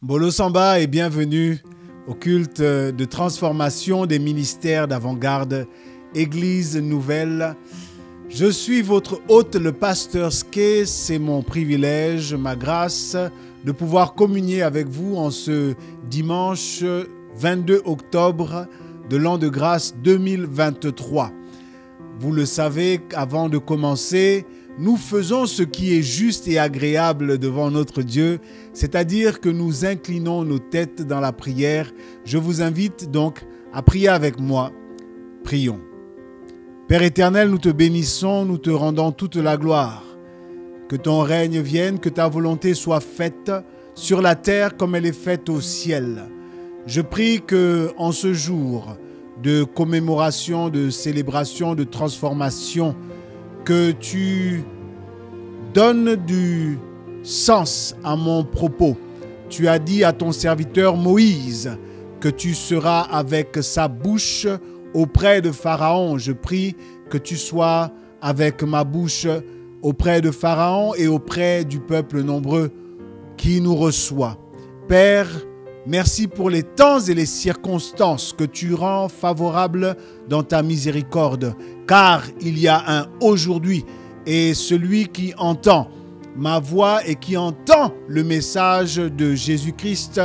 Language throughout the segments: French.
Bolo Samba et bienvenue au culte de transformation des ministères d'avant-garde, Église Nouvelle. Je suis votre hôte, le pasteur Ske. C'est mon privilège, ma grâce, de pouvoir communier avec vous en ce dimanche 22 octobre de l'an de grâce 2023. Vous le savez, avant de commencer, nous faisons ce qui est juste et agréable devant notre Dieu, c'est-à-dire que nous inclinons nos têtes dans la prière. Je vous invite donc à prier avec moi. Prions. Père éternel, nous te bénissons, nous te rendons toute la gloire. Que ton règne vienne, que ta volonté soit faite sur la terre comme elle est faite au ciel. Je prie que en ce jour de commémoration, de célébration, de transformation, que tu donnes du sens à mon propos. Tu as dit à ton serviteur Moïse que tu seras avec sa bouche auprès de Pharaon. Je prie que tu sois avec ma bouche auprès de Pharaon et auprès du peuple nombreux qui nous reçoit. Père, merci pour les temps et les circonstances que tu rends favorables dans ta miséricorde, car il y a un aujourd'hui et celui qui entend ma voix et qui entend le message de Jésus-Christ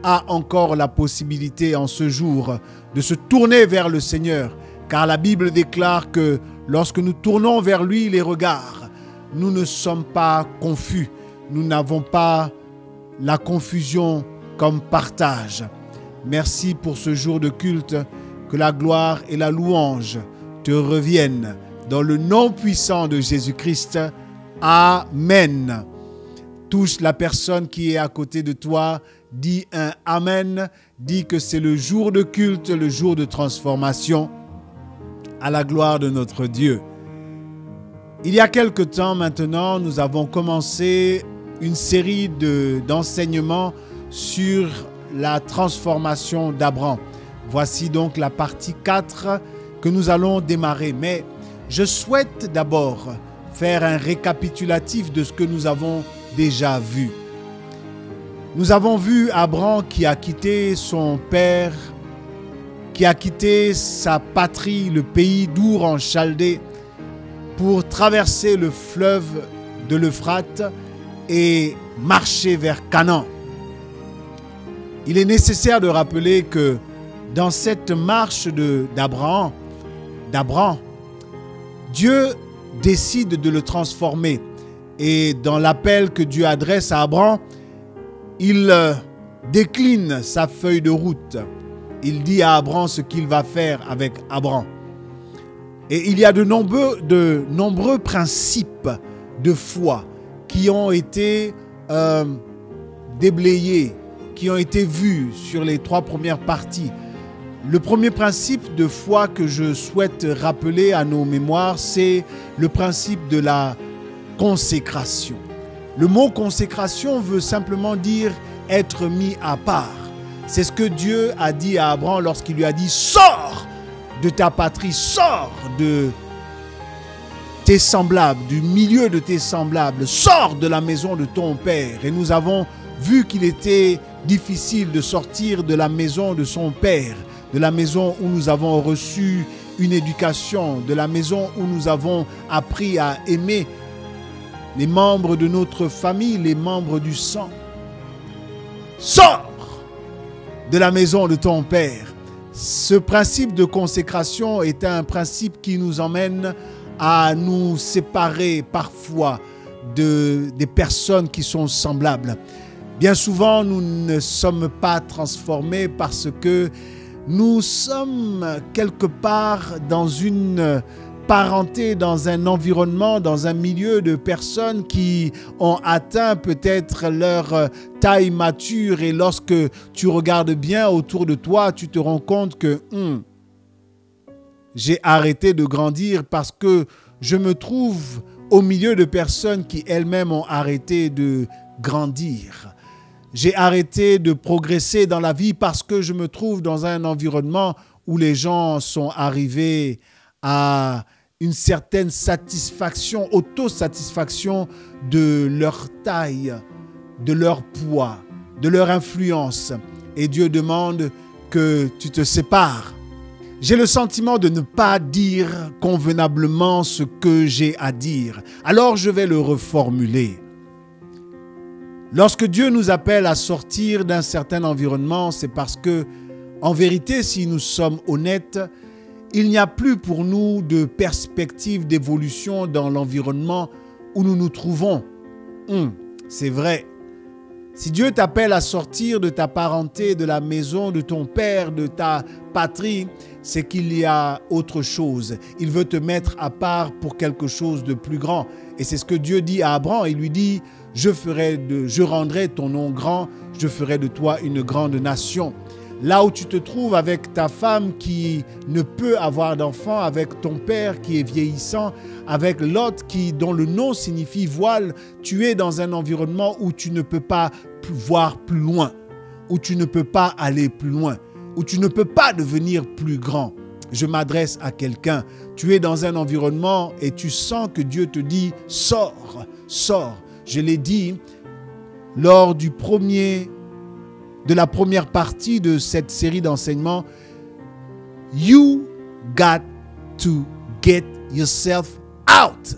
a encore la possibilité en ce jour de se tourner vers le Seigneur, car la Bible déclare que lorsque nous tournons vers lui les regards, nous ne sommes pas confus, nous n'avons pas la confusion comme partage. Merci pour ce jour de culte, que la gloire et la louange te reviennent dans le nom puissant de Jésus-Christ. Amen. Touche la personne qui est à côté de toi, dis un Amen, dis que c'est le jour de culte, le jour de transformation à la gloire de notre Dieu. Il y a quelque temps maintenant, nous avons commencé une série d'enseignements sur la transformation d'Abraham. Voici donc la partie 4 que nous allons démarrer. Mais je souhaite d'abord faire un récapitulatif de ce que nous avons déjà vu. Nous avons vu Abraham qui a quitté son père, qui a quitté sa patrie, le pays d'Our en Chaldée, pour traverser le fleuve de l'Euphrate et marcher vers Canaan. Il est nécessaire de rappeler que dans cette marche d'Abraham, Dieu décide de le transformer. Et dans l'appel que Dieu adresse à Abraham, il décline sa feuille de route. Il dit à Abraham ce qu'il va faire avec Abraham. Et il y a de nombreux principes de foi qui ont été déblayés, qui ont été vus sur les 3 premières parties. Le premier principe de foi que je souhaite rappeler à nos mémoires, c'est le principe de la consécration. Le mot consécration veut simplement dire être mis à part. C'est ce que Dieu a dit à Abraham lorsqu'il lui a dit « Sors de ta patrie, sors de tes semblables, du milieu de tes semblables, sors de la maison de ton père. » Et nous avons vu qu'il était difficile de sortir de la maison de son père, de la maison où nous avons reçu une éducation, de la maison où nous avons appris à aimer les membres de notre famille, les membres du sang. Sors de la maison de ton père. Ce principe de consécration est un principe qui nous emmène à nous séparer parfois des personnes qui sont semblables. Bien souvent, nous ne sommes pas transformés parce que nous sommes quelque part dans une parenté, dans un environnement, dans un milieu de personnes qui ont atteint peut-être leur taille mature. Et lorsque tu regardes bien autour de toi, tu te rends compte que j'ai arrêté de grandir parce que je me trouve au milieu de personnes qui elles-mêmes ont arrêté de grandir. J'ai arrêté de progresser dans la vie parce que je me trouve dans un environnement où les gens sont arrivés à une certaine satisfaction, autosatisfaction de leur taille, de leur poids, de leur influence. Et Dieu demande que tu te sépares. J'ai le sentiment de ne pas dire convenablement ce que j'ai à dire. Alors je vais le reformuler. Lorsque Dieu nous appelle à sortir d'un certain environnement, c'est parce que, en vérité, si nous sommes honnêtes, il n'y a plus pour nous de perspective d'évolution dans l'environnement où nous nous trouvons. C'est vrai. Si Dieu t'appelle à sortir de ta parenté, de la maison de ton père, de ta patrie, c'est qu'il y a autre chose. Il veut te mettre à part pour quelque chose de plus grand. Et c'est ce que Dieu dit à Abraham. Il lui dit, je rendrai ton nom grand, je ferai de toi une grande nation. Là où tu te trouves avec ta femme qui ne peut avoir d'enfant, avec ton père qui est vieillissant, avec Lot dont le nom signifie voile, tu es dans un environnement où tu ne peux pas voir plus loin, où tu ne peux pas aller plus loin, où tu ne peux pas devenir plus grand. Je m'adresse à quelqu'un. Tu es dans un environnement et tu sens que Dieu te dit « Sors, sors ». Je l'ai dit lors de la première partie de cette série d'enseignements. You got to get yourself out.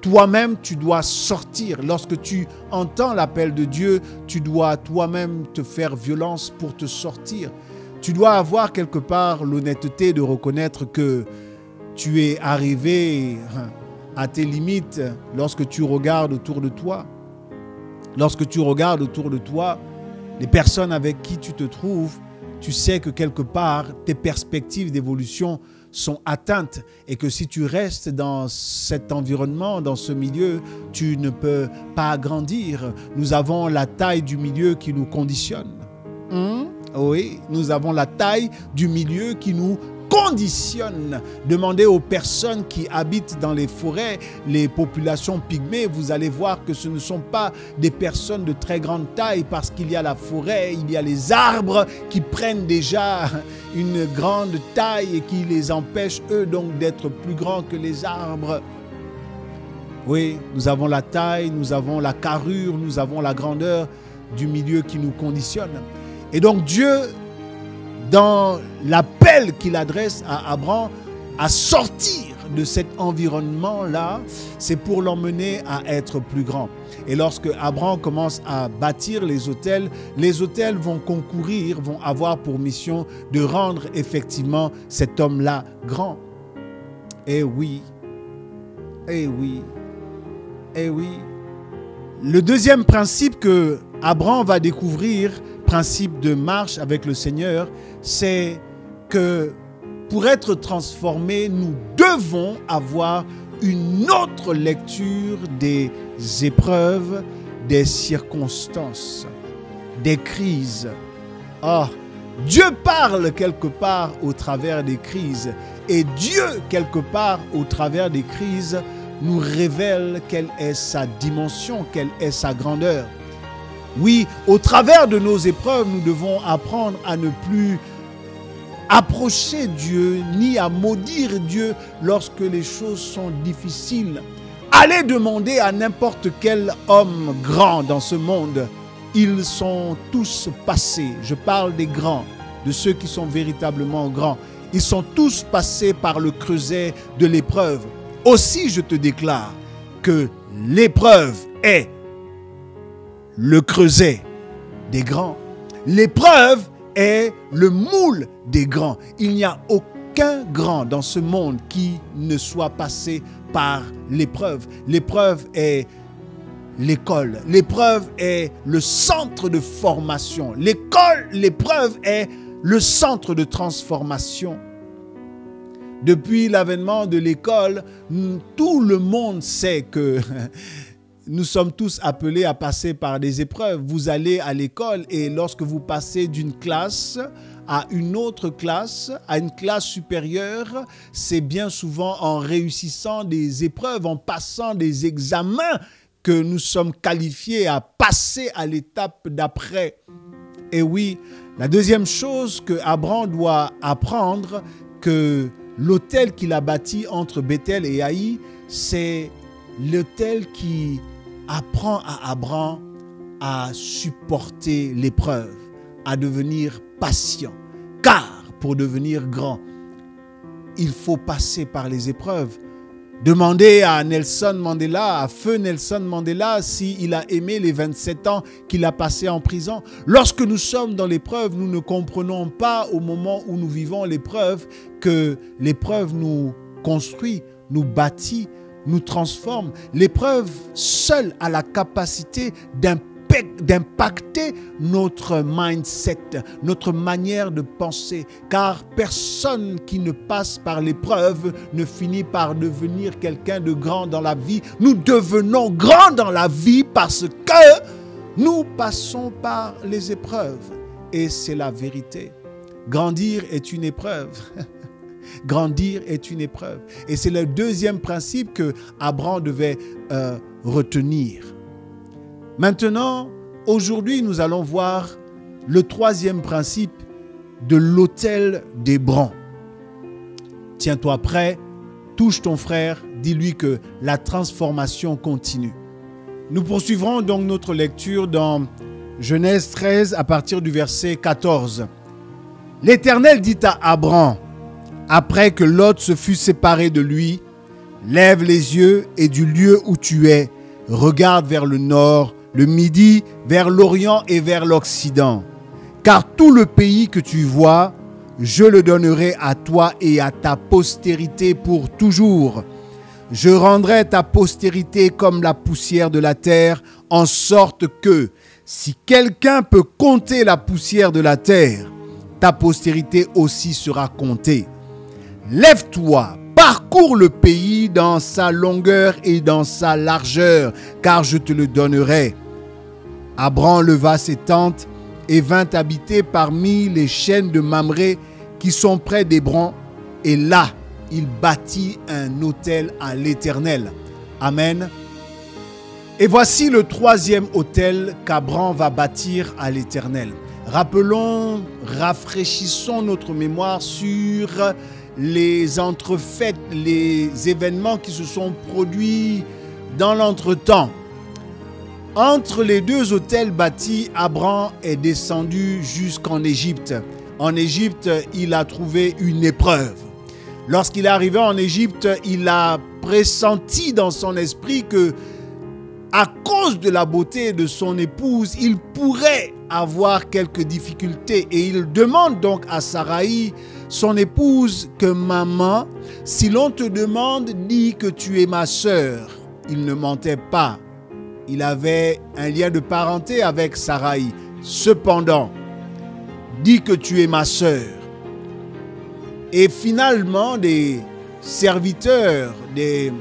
Toi-même, tu dois sortir. Lorsque tu entends l'appel de Dieu, tu dois toi-même te faire violence pour te sortir. Tu dois avoir quelque part l'honnêteté de reconnaître que tu es arrivé à tes limites lorsque tu regardes autour de toi. Lorsque tu regardes autour de toi, les personnes avec qui tu te trouves, tu sais que quelque part, tes perspectives d'évolution sont atteintes et que si tu restes dans cet environnement, dans ce milieu, tu ne peux pas grandir. Nous avons la taille du milieu qui nous conditionne. Oui, nous avons la taille du milieu qui nous conditionne. Demandez aux personnes qui habitent dans les forêts, les populations pygmées, vous allez voir que ce ne sont pas des personnes de très grande taille parce qu'il y a la forêt, il y a les arbres qui prennent déjà une grande taille et qui les empêchent eux donc d'être plus grands que les arbres. Oui, nous avons la taille, nous avons la carrure, nous avons la grandeur du milieu qui nous conditionne. Et donc Dieu, dans l'appel qu'il adresse à Abraham à sortir de cet environnement-là, c'est pour l'emmener à être plus grand. Et lorsque Abraham commence à bâtir les autels vont concourir, vont avoir pour mission de rendre effectivement cet homme-là grand. Eh oui, eh oui, eh oui. Le deuxième principe que Abraham va découvrir, principe de marche avec le Seigneur, c'est que pour être transformés, nous devons avoir une autre lecture des épreuves, des circonstances, des crises. Oh, Dieu parle quelque part au travers des crises et Dieu, quelque part au travers des crises, nous révèle quelle est sa dimension, quelle est sa grandeur. Oui, au travers de nos épreuves, nous devons apprendre à ne plus approcher Dieu, ni à maudire Dieu lorsque les choses sont difficiles. Allez demander à n'importe quel homme grand dans ce monde. Ils sont tous passés. Je parle des grands, de ceux qui sont véritablement grands. Ils sont tous passés par le creuset de l'épreuve. Aussi, je te déclare que l'épreuve est le creuset des grands. L'épreuve est le moule des grands. Il n'y a aucun grand dans ce monde qui ne soit passé par l'épreuve. L'épreuve est l'école. L'épreuve est le centre de formation. L'épreuve est le centre de transformation. Depuis l'avènement de l'école, tout le monde sait que nous sommes tous appelés à passer par des épreuves. Vous allez à l'école et lorsque vous passez d'une classe à une autre classe, à une classe supérieure, c'est bien souvent en réussissant des épreuves, en passant des examens que nous sommes qualifiés à passer à l'étape d'après. Et oui, la deuxième chose que Abraham doit apprendre, que l'autel qu'il a bâti entre Bethel et Haï, c'est l'autel qui apprend à Abraham à supporter l'épreuve, à devenir patient. Car pour devenir grand, il faut passer par les épreuves. Demandez à Nelson Mandela, à feu Nelson Mandela, s'il a aimé les 27 ans qu'il a passé en prison. Lorsque nous sommes dans l'épreuve, nous ne comprenons pas au moment où nous vivons l'épreuve que l'épreuve nous construit, nous bâtit, nous transforme. L'épreuve seule a la capacité d'impacter notre mindset, notre manière de penser. Car personne qui ne passe par l'épreuve ne finit par devenir quelqu'un de grand dans la vie. Nous devenons grands dans la vie parce que nous passons par les épreuves. Et c'est la vérité. Grandir est une épreuve. Grandir est une épreuve. Et c'est le deuxième principe que Abraham devait retenir. Maintenant, aujourd'hui, nous allons voir le troisième principe de l'autel d'Hébron. Tiens-toi prêt, touche ton frère, dis-lui que la transformation continue. Nous poursuivrons donc notre lecture dans Genèse 13 à partir du verset 14. L'Éternel dit à Abraham, après que Lot se fut séparé de lui, « Lève les yeux et du lieu où tu es, regarde vers le nord, le midi, vers l'Orient et vers l'Occident. Car tout le pays que tu vois, je le donnerai à toi et à ta postérité pour toujours. Je rendrai ta postérité comme la poussière de la terre, en sorte que, si quelqu'un peut compter la poussière de la terre, ta postérité aussi sera comptée. Lève-toi, parcours le pays dans sa longueur et dans sa largeur, car je te le donnerai. » Abraham leva ses tentes et vint habiter parmi les chênes de Mamré qui sont près d'Hébron. Et là, il bâtit un autel à l'Éternel. Amen. Et voici le troisième autel qu'Abraham va bâtir à l'Éternel. Rappelons, rafraîchissons notre mémoire sur les entrefaites, les événements qui se sont produits dans l'entretemps. Entre les deux autels bâtis, Abraham est descendu jusqu'en Égypte. En Égypte, il a trouvé une épreuve. Lorsqu'il est arrivé en Égypte, il a pressenti dans son esprit que, à cause de la beauté de son épouse, il pourrait avoir quelques difficultés. Et il demande donc à Saraï, son épouse, que maman, si l'on te demande, dis que tu es ma sœur. Il ne mentait pas. Il avait un lien de parenté avec Saraï. Cependant, dis que tu es ma sœur. Et finalement, des serviteurs, des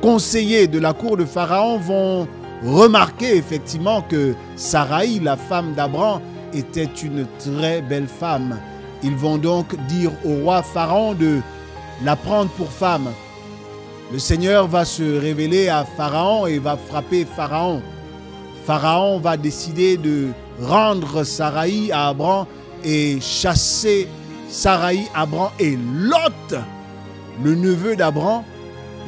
conseillers de la cour de Pharaon vont remarquer effectivement que Saraï, la femme d'Abraham, était une très belle femme. Ils vont donc dire au roi Pharaon de la prendre pour femme. Le Seigneur va se révéler à Pharaon et va frapper Pharaon. Pharaon va décider de rendre Saraï à Abraham et chasser Saraï, Abraham et Lot, le neveu d'Abraham,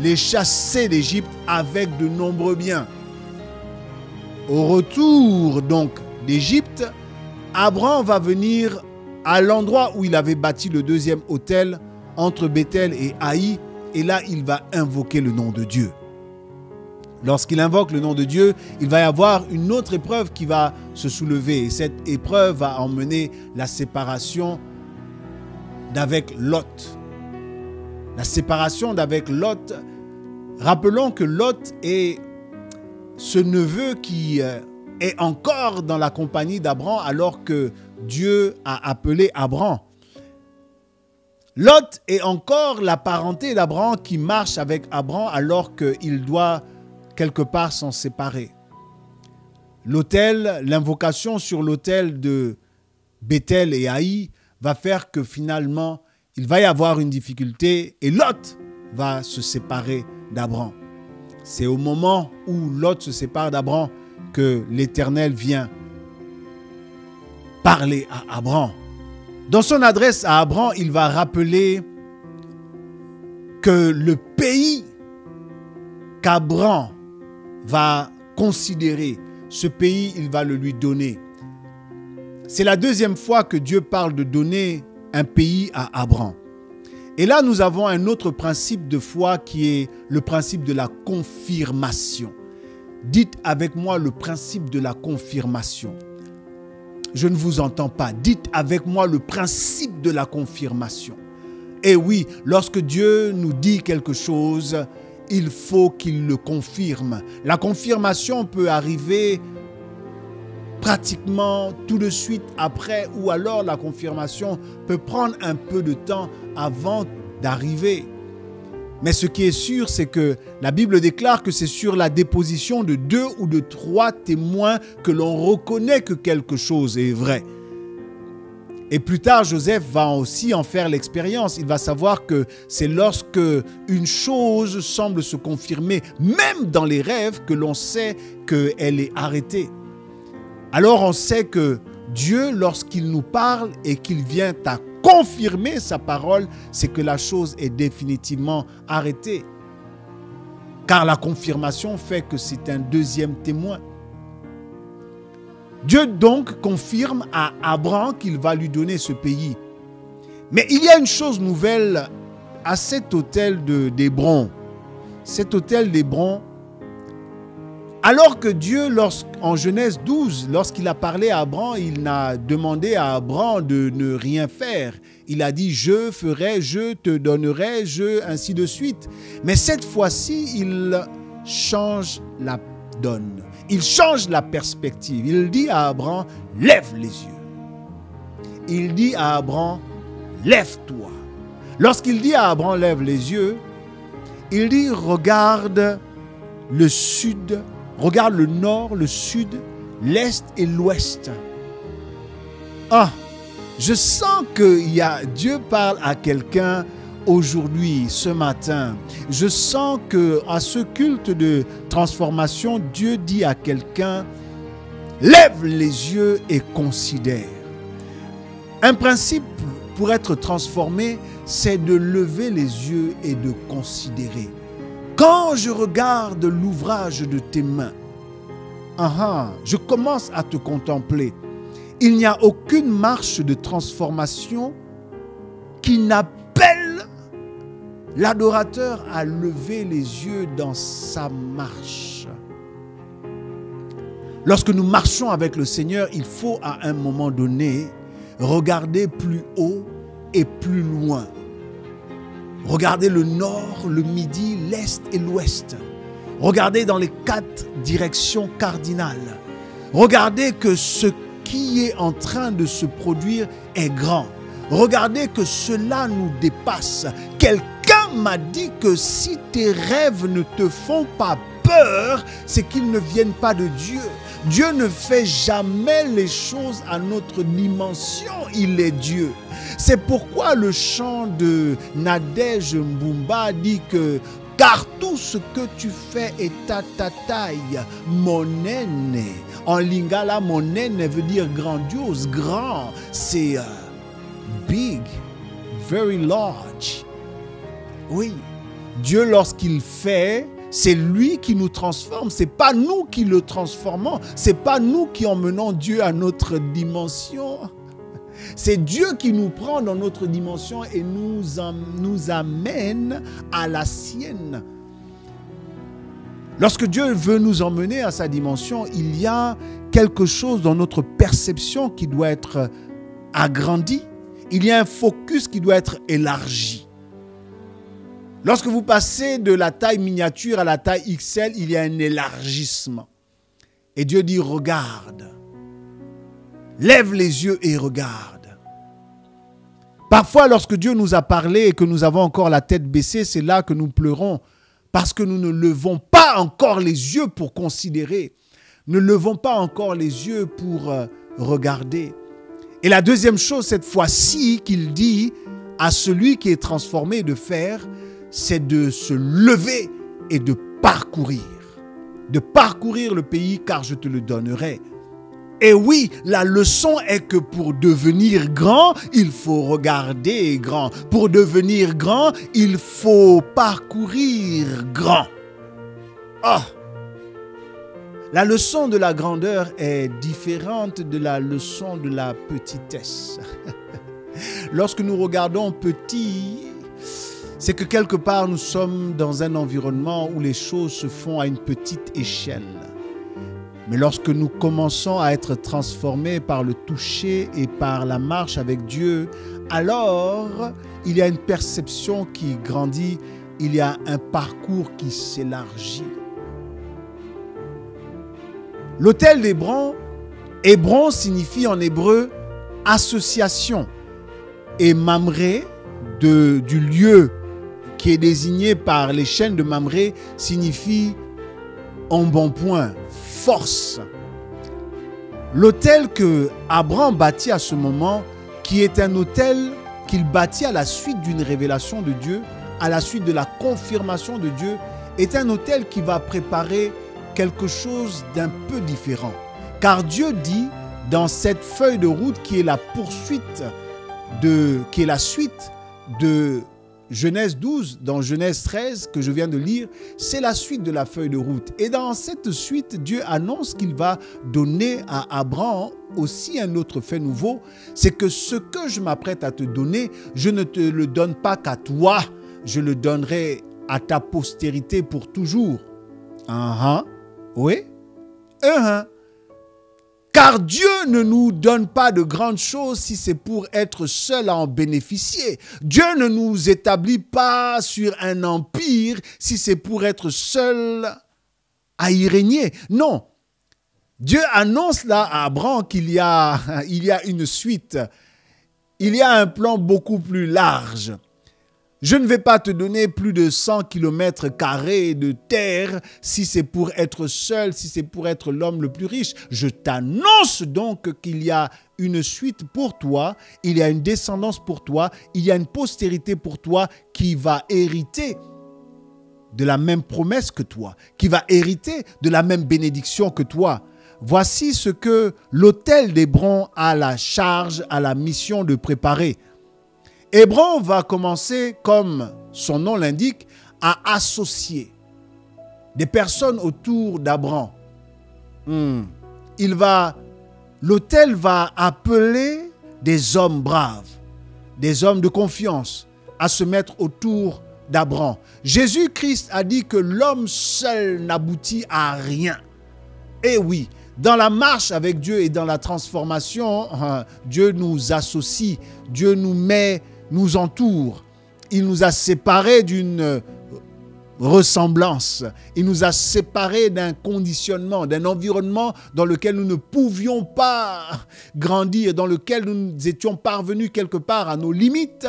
les chasser d'Égypte avec de nombreux biens. Au retour donc d'Égypte, Abraham va venir à l'endroit où il avait bâti le deuxième autel entre Bethel et Haï. Et là, il va invoquer le nom de Dieu. Lorsqu'il invoque le nom de Dieu, il va y avoir une autre épreuve qui va se soulever. Et cette épreuve va emmener la séparation d'avec Lot. La séparation d'avec Lot. Rappelons que Lot est ce neveu qui est encore dans la compagnie d'Abraham alors que Dieu a appelé Abraham. Lot est encore la parenté d'Abraham qui marche avec Abraham alors qu'il doit quelque part s'en séparer. L'autel, l'invocation sur l'autel de Bethel et Haï va faire que finalement, il va y avoir une difficulté et Lot va se séparer d'Abraham. C'est au moment où Lot se sépare d'Abraham que l'Éternel vient parler à Abraham. Dans son adresse à Abraham, il va rappeler que le pays qu'Abraham va considérer ce pays, il va le lui donner. C'est la deuxième fois que Dieu parle de donner un pays à Abraham. Et là, nous avons un autre principe de foi qui est le principe de la confirmation. Dites avec moi le principe de la confirmation. Je ne vous entends pas. Dites avec moi le principe de la confirmation. Et oui, lorsque Dieu nous dit quelque chose, il faut qu'il le confirme. La confirmation peut arriver pratiquement tout de suite après, ou alors la confirmation peut prendre un peu de temps avant d'arriver. Mais ce qui est sûr, c'est que la Bible déclare que c'est sur la déposition de 2 ou de 3 témoins que l'on reconnaît que quelque chose est vrai. Et plus tard, Joseph va aussi en faire l'expérience. Il va savoir que c'est lorsque une chose semble se confirmer, même dans les rêves, que l'on sait qu'elle est arrêtée. Alors on sait que Dieu, lorsqu'il nous parle et qu'il vient à confirmer sa parole, c'est que la chose est définitivement arrêtée. Car la confirmation fait que c'est un deuxième témoin. Dieu donc confirme à Abraham qu'il va lui donner ce pays. Mais il y a une chose nouvelle à cet hôtel d'Hébron. Cet hôtel d'Hébron, alors que Dieu, en Genèse 12, lorsqu'il a parlé à Abraham, il n'a demandé à Abraham de ne rien faire. Il a dit « je ferai, je te donnerai, ainsi de suite ». Mais cette fois-ci, il change la donne. Il change la perspective. Il dit à Abraham « lève les yeux ». Il dit à Abraham « lève-toi ». Lorsqu'il dit à Abraham « lève les yeux », il dit « regarde le sud ». Regarde le nord, le sud, l'est et l'ouest. Ah, je sens que Dieu parle à quelqu'un aujourd'hui, ce matin. Je sens qu'à ce culte de transformation, Dieu dit à quelqu'un, lève les yeux et considère. Un principe pour être transformé, c'est de lever les yeux et de considérer. Quand je regarde l'ouvrage de tes mains, je commence à te contempler. Il n'y a aucune marche de transformation qui n'appelle l'adorateur à lever les yeux dans sa marche. Lorsque nous marchons avec le Seigneur, il faut à un moment donné regarder plus haut et plus loin. Regardez le nord, le midi, l'est et l'ouest. Regardez dans les 4 directions cardinales. Regardez que ce qui est en train de se produire est grand. Regardez que cela nous dépasse. Quelqu'un m'a dit que si tes rêves ne te font pas peur, c'est qu'ils ne viennent pas de Dieu. Dieu ne fait jamais les choses à notre dimension, il est Dieu. C'est pourquoi le chant de Nadège Mbumba dit que « Car tout ce que tu fais est à ta taille, monene ». En lingala, monene veut dire grandiose, grand, c'est big, very large. Oui, Dieu lorsqu'il fait, c'est lui qui nous transforme, c'est pas nous qui le transformons, c'est pas nous qui emmenons Dieu à notre dimension. C'est Dieu qui nous prend dans notre dimension et nous amène à la sienne. Lorsque Dieu veut nous emmener à sa dimension, il y a quelque chose dans notre perception qui doit être agrandi. Il y a un focus qui doit être élargi. Lorsque vous passez de la taille miniature à la taille XL, il y a un élargissement. Et Dieu dit, regarde. Lève les yeux et regarde. Parfois, lorsque Dieu nous a parlé et que nous avons encore la tête baissée, c'est là que nous pleurons parce que nous ne levons pas encore les yeux pour considérer. Ne levons pas encore les yeux pour regarder. Et la deuxième chose, cette fois-ci, qu'il dit à celui qui est transformé de faire, c'est de se lever et de parcourir. De parcourir le pays car je te le donnerai. Et oui, la leçon est que pour devenir grand, il faut regarder grand. Pour devenir grand, il faut parcourir grand. Ah! La leçon de la grandeur est différente de la leçon de la petitesse. Lorsque nous regardons petit, c'est que quelque part nous sommes dans un environnement où les choses se font à une petite échelle. Mais lorsque nous commençons à être transformés par le toucher et par la marche avec Dieu, alors il y a une perception qui grandit, il y a un parcours qui s'élargit. L'autel d'Hébron, Hébron signifie en hébreu association. Et Mamré, du lieu qui est désigné par les chaînes de Mamré, signifie embonpoint, force. L'autel que Abraham bâtit à ce moment, qui est un autel qu'il bâtit à la suite d'une révélation de Dieu, à la suite de la confirmation de Dieu, est un autel qui va préparer quelque chose d'un peu différent. Car Dieu dit dans cette feuille de route qui est la poursuite qui est la suite de Genèse 12, dans Genèse 13 que je viens de lire, c'est la suite de la feuille de route. Et dans cette suite, Dieu annonce qu'il va donner à Abraham aussi un autre fait nouveau, c'est que ce que je m'apprête à te donner, je ne te le donne pas qu'à toi, je le donnerai à ta postérité pour toujours. Oui. Car Dieu ne nous donne pas de grandes choses si c'est pour être seul à en bénéficier. Dieu ne nous établit pas sur un empire si c'est pour être seul à y régner. Non. Dieu annonce là à Abraham qu'il y a une suite. Il y a un plan beaucoup plus large. Je ne vais pas te donner plus de 100 km² de terre si c'est pour être seul, si c'est pour être l'homme le plus riche. Je t'annonce donc qu'il y a une suite pour toi, il y a une descendance pour toi, il y a une postérité pour toi qui va hériter de la même promesse que toi, qui va hériter de la même bénédiction que toi. Voici ce que l'autel d'Hébron a la charge, a la mission de préparer. Hébron va commencer, comme son nom l'indique, à associer des personnes autour d'Abraham. L'autel va appeler des hommes braves, des hommes de confiance à se mettre autour d'Abraham. Jésus-Christ a dit que l'homme seul n'aboutit à rien. Et oui, dans la marche avec Dieu et dans la transformation, Dieu nous associe, Dieu nous entoure. Il nous a séparés d'une ressemblance. Il nous a séparés d'un conditionnement, d'un environnement dans lequel nous ne pouvions pas grandir, dans lequel nous étions parvenus quelque part à nos limites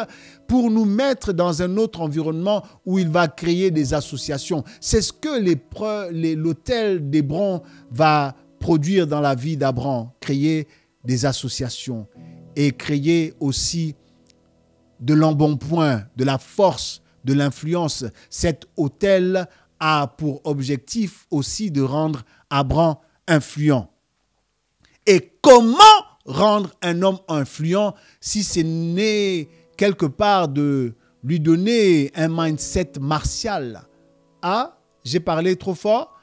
pour nous mettre dans un autre environnement où il va créer des associations. C'est ce que l'autel d'Hébron va produire dans la vie d'Abraham, créer des associations et créer aussi de l'embonpoint, de la force, de l'influence. Cet autel a pour objectif aussi de rendre Abraham influent. Et comment rendre un homme influent si ce n'est quelque part de lui donner un mindset martial? Ah, j'ai parlé trop fort?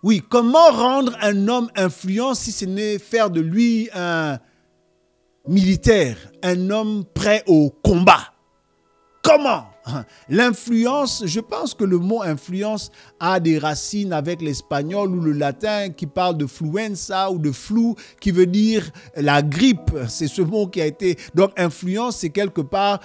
Oui, comment rendre un homme influent si ce n'est faire de lui un militaire, un homme prêt au combat? Comment? L'influence, je pense que le mot influence a des racines avec l'espagnol ou le latin qui parle de fluenza ou de flu qui veut dire la grippe. C'est ce mot qui a été... Donc influence, c'est quelque part...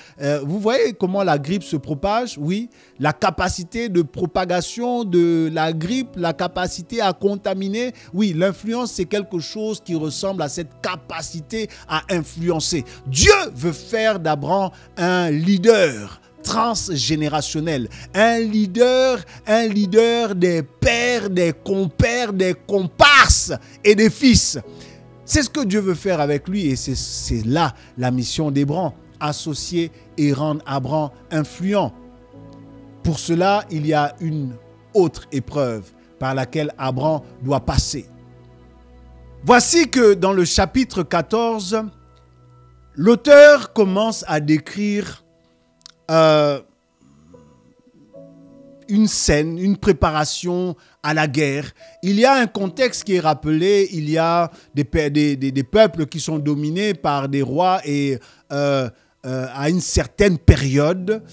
vous voyez comment la grippe se propage? Oui, la capacité de propagation de la grippe, la capacité à contaminer. Oui, l'influence, c'est quelque chose qui ressemble à cette capacité à influencer. Dieu veut faire d'Abraham un leader transgénérationnel, un leader des pères, des compères, des comparses et des fils. C'est ce que Dieu veut faire avec lui et c'est là la mission d'Hébron, associer et rendre Abraham influent. Pour cela, il y a une autre épreuve par laquelle Abraham doit passer. Voici que dans le chapitre 14, l'auteur commence à décrire une scène, une préparation à la guerre. Il y a un contexte qui est rappelé. Il y a des peuples qui sont dominés par des rois et à une certaine période,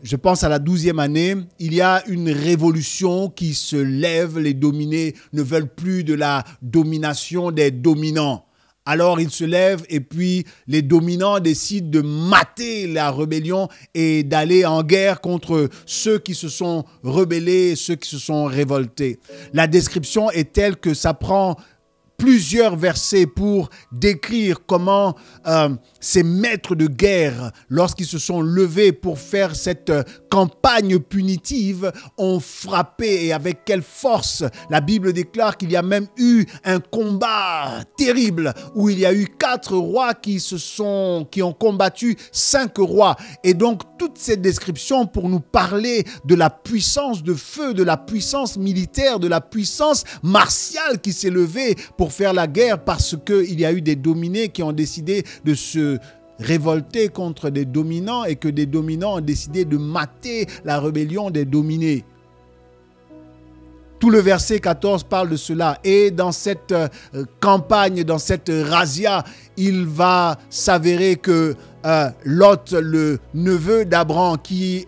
je pense à la 12e année, il y a une révolution qui se lève. Les dominés ne veulent plus de la domination des dominants. Alors ils se lèvent et puis les dominants décident de mater la rébellion et d'aller en guerre contre ceux qui se sont rebellés, ceux qui se sont révoltés. La description est telle que ça prend plusieurs versets pour décrire comment ces maîtres de guerre, lorsqu'ils se sont levés pour faire cette campagne punitive, ont frappé et avec quelle force. La Bible déclare qu'il y a même eu un combat terrible où il y a eu 4 rois qui ont combattu 5 rois. Et donc, toute cette description pour nous parler de la puissance de feu, de la puissance militaire, de la puissance martiale qui s'est levée pour faire la guerre parce qu'il y a eu des dominés qui ont décidé de se révolter contre des dominants et que des dominants ont décidé de mater la rébellion des dominés. Tout le verset 14 parle de cela. Et dans cette campagne, dans cette razzia, il va s'avérer que Lot, le neveu d'Abram, qui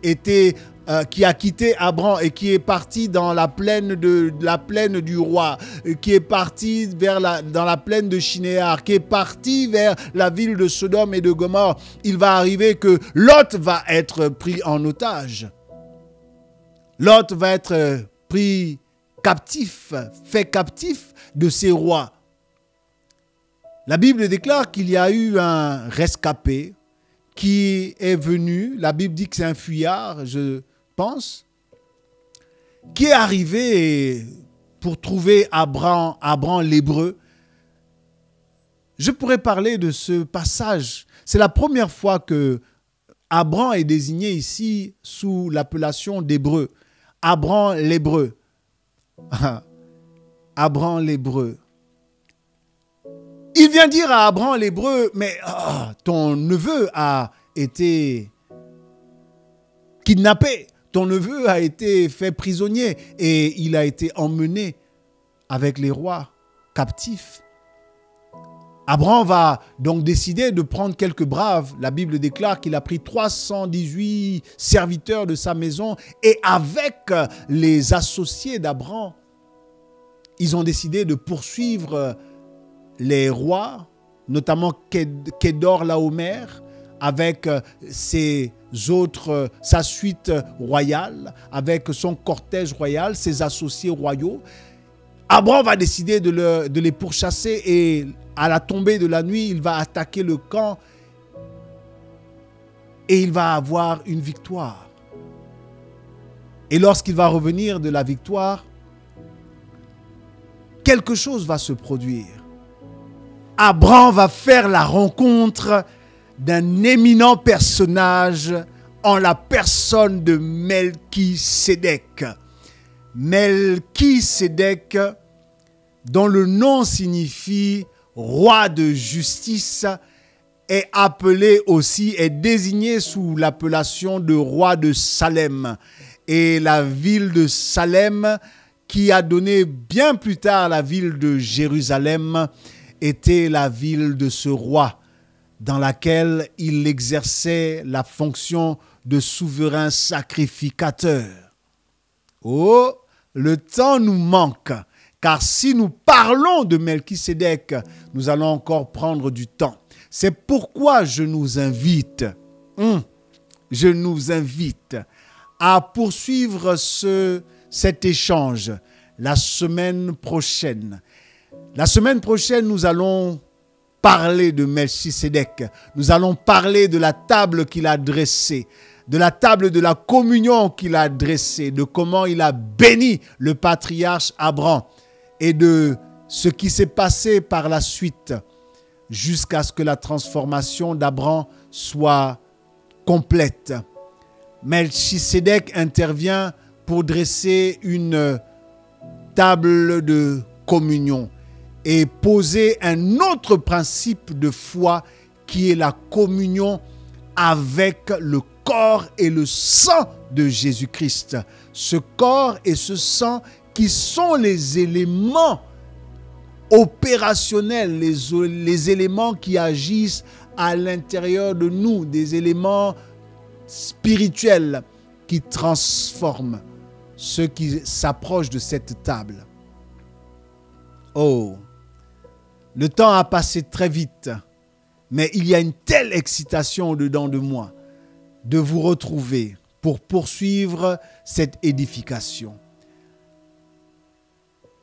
a quitté Abram et qui est parti dans la plaine du roi, qui est parti dans la plaine de Shinéar, qui est parti vers la ville de Sodome et de Gomorrhe, il va arriver que Lot va être pris en otage. Lot va être pris captif, fait captif de ses rois. La Bible déclare qu'il y a eu un rescapé qui est venu, la Bible dit que c'est un fuyard, je pense, qui est arrivé pour trouver Abram l'Hébreu. Je pourrais parler de ce passage. C'est la première fois que Abram est désigné ici sous l'appellation d'Hébreu. Abram l'Hébreu. Abram l'Hébreu. Il vient dire à Abram l'Hébreu, mais ton neveu a été kidnappé, ton neveu a été fait prisonnier et il a été emmené avec les rois captifs. Abram va donc décider de prendre quelques braves. La Bible déclare qu'il a pris 318 serviteurs de sa maison et avec les associés d'Abram, ils ont décidé de poursuivre les rois, notamment Kedorlaomer, avec sa suite royale, avec son cortège royal, ses associés royaux. Abram va décider de les pourchasser et à la tombée de la nuit, il va attaquer le camp et il va avoir une victoire. Et lorsqu'il va revenir de la victoire, quelque chose va se produire. Abram va faire la rencontre d'un éminent personnage en la personne de Melchisédek. Melchisédek, dont le nom signifie roi de justice, est appelé aussi, est désigné sous l'appellation de roi de Salem. Et la ville de Salem, qui a donné bien plus tard la ville de Jérusalem, était la ville de ce roi dans laquelle il exerçait la fonction de souverain sacrificateur. Oh, le temps nous manque, car si nous parlons de Melchisédek, nous allons encore prendre du temps. C'est pourquoi je nous invite à poursuivre cet échange la semaine prochaine. La semaine prochaine, nous allons parler de Melchisédek. Nous allons parler de la table qu'il a dressée, de la table de la communion qu'il a dressée, de comment il a béni le patriarche Abram et de ce qui s'est passé par la suite jusqu'à ce que la transformation d'Abram soit complète. Melchisédek intervient pour dresser une table de communion et poser un autre principe de foi qui est la communion avec le corps et le sang de Jésus-Christ. Ce corps et ce sang qui sont les éléments opérationnels, les éléments qui agissent à l'intérieur de nous, des éléments spirituels qui transforment ceux qui s'approchent de cette table. Oh, le temps a passé très vite, mais il y a une telle excitation au-dedans de moi de vous retrouver pour poursuivre cette édification.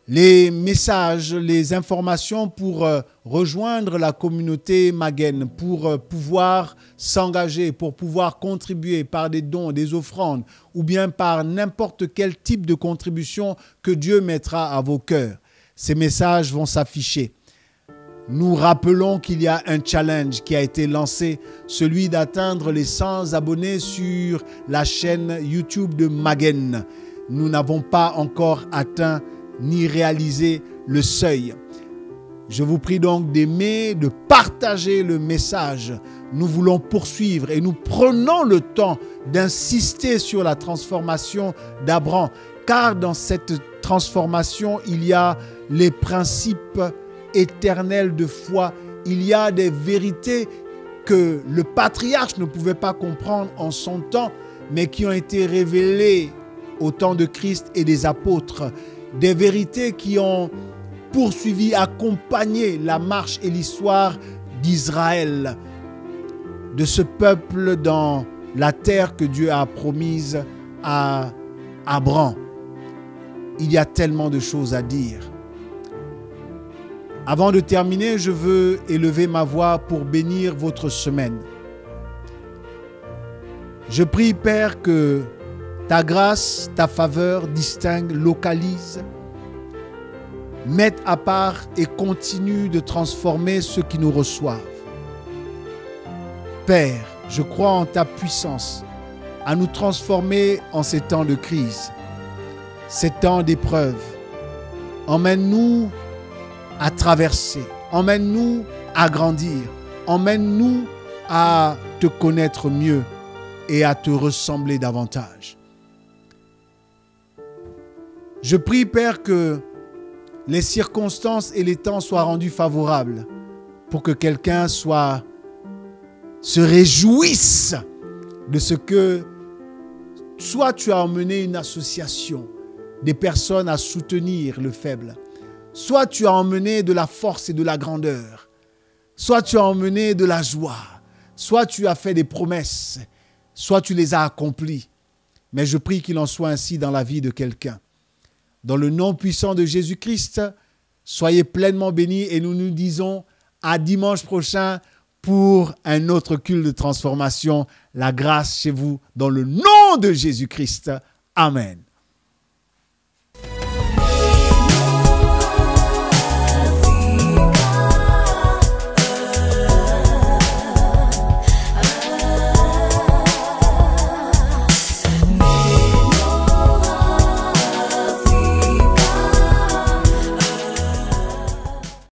Les messages, les informations pour rejoindre la communauté Maguen, pour pouvoir s'engager, pour pouvoir contribuer par des dons, des offrandes ou bien par n'importe quel type de contribution que Dieu mettra à vos cœurs. Ces messages vont s'afficher. Nous rappelons qu'il y a un challenge qui a été lancé, celui d'atteindre les 100 abonnés sur la chaîne YouTube de Maguen. Nous n'avons pas encore atteint ni réalisé le seuil. Je vous prie donc d'aimer, de partager le message. Nous voulons poursuivre et nous prenons le temps d'insister sur la transformation d'Abraham, car dans cette transformation, il y a les principes éternels de foi. Il y a des vérités que le patriarche ne pouvait pas comprendre en son temps, mais qui ont été révélées au temps de Christ et des apôtres. Des vérités qui ont poursuivi, accompagné la marche et l'histoire d'Israël, de ce peuple dans la terre que Dieu a promise à Abraham. Il y a tellement de choses à dire. Avant de terminer, je veux élever ma voix pour bénir votre semaine. Je prie, Père, que ta grâce, ta faveur distingue, localise, mette à part et continue de transformer ceux qui nous reçoivent. Père, je crois en ta puissance à nous transformer en ces temps de crise, ces temps d'épreuve. Emmène-nous à traverser, emmène-nous à grandir, emmène-nous à te connaître mieux et à te ressembler davantage. Je prie, Père, que les circonstances et les temps soient rendus favorables pour que quelqu'un se réjouisse de ce que soit tu as emmené une association, des personnes à soutenir le faible, soit tu as emmené de la force et de la grandeur, soit tu as emmené de la joie, soit tu as fait des promesses, soit tu les as accomplies. Mais je prie qu'il en soit ainsi dans la vie de quelqu'un. Dans le nom puissant de Jésus-Christ, soyez pleinement bénis et nous nous disons à dimanche prochain pour un autre culte de transformation. La grâce chez vous dans le nom de Jésus-Christ. Amen.